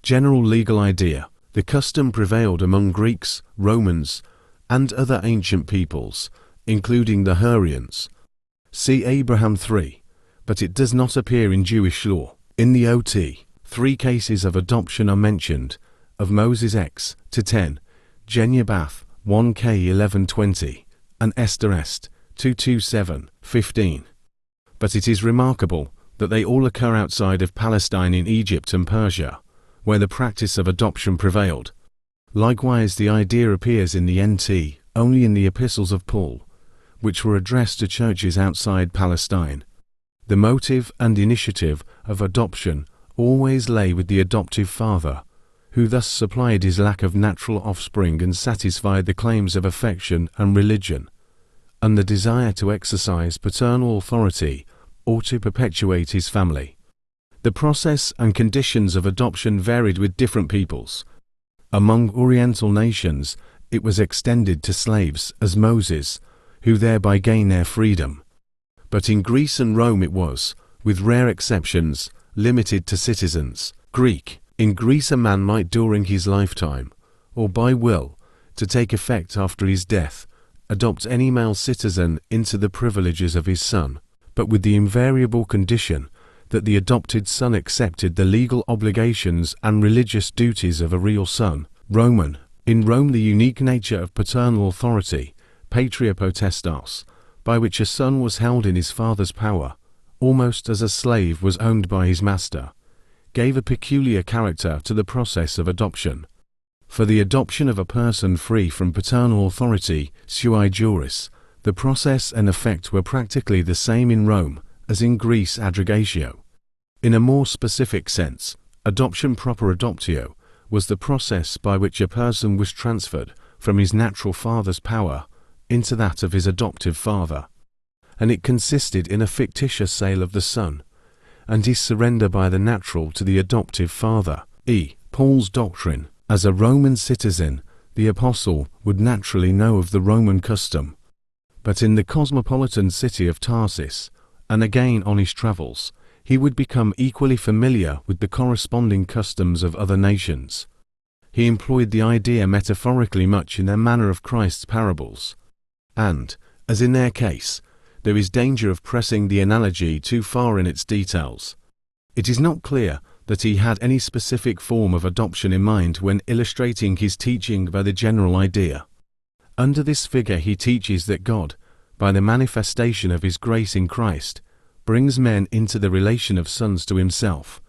General legal idea. The custom prevailed among Greeks, Romans, and other ancient peoples, including the Hurrians. See Abraham 3, but it does not appear in Jewish law. In the OT, 3 cases of adoption are mentioned, of Moses X to 10, Genubath 1K 1120, and Esther Est 227, 15. But it is remarkable that they all occur outside of Palestine in Egypt and Persia, where the practice of adoption prevailed. Likewise, the idea appears in the NT only in the epistles of Paul, which were addressed to churches outside Palestine. The motive and initiative of adoption always lay with the adoptive father, who thus supplied his lack of natural offspring and satisfied the claims of affection and religion, and the desire to exercise paternal authority or to perpetuate his family. The process and conditions of adoption varied with different peoples. Among Oriental nations, it was extended to slaves as Moses, who thereby gained their freedom. But in Greece and Rome it was, with rare exceptions, limited to citizens. Greek. In Greece a man might during his lifetime, or by will, to take effect after his death, adopt any male citizen into the privileges of his son, but with the invariable condition that the adopted son accepted the legal obligations and religious duties of a real son. Roman. In Rome the unique nature of paternal authority, patria potestas, by which a son was held in his father's power, almost as a slave was owned by his master, gave a peculiar character to the process of adoption. For the adoption of a person free from paternal authority, sui juris, the process and effect were practically the same in Rome as in Greece aggregatio. In a more specific sense, adoption proper adoptio was the process by which a person was transferred from his natural father's power into that of his adoptive father, and it consisted in a fictitious sale of the son, and his surrender by the natural to the adoptive father. Paul's doctrine. As a Roman citizen, the apostle would naturally know of the Roman custom, but in the cosmopolitan city of Tarsus, and again on his travels, he would become equally familiar with the corresponding customs of other nations. He employed the idea metaphorically much in their manner of Christ's parables, and, as in their case, there is danger of pressing the analogy too far in its details. It is not clear that he had any specific form of adoption in mind when illustrating his teaching by the general idea. Under this figure he teaches that God, by the manifestation of his grace in Christ, brings men into the relation of sons to himself,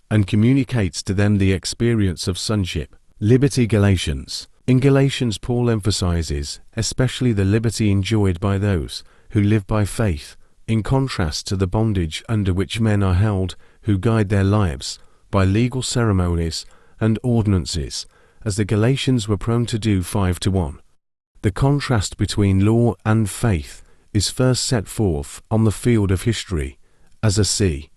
and communicates to them the experience of sonship. Liberty. Galatians. In Galatians Paul emphasizes especially the liberty enjoyed by those who live by faith, in contrast to the bondage under which men are held who guide their lives by legal ceremonies and ordinances, as the Galatians were prone to do 5-1. The contrast between law and faith is first set forth on the field of history as a c.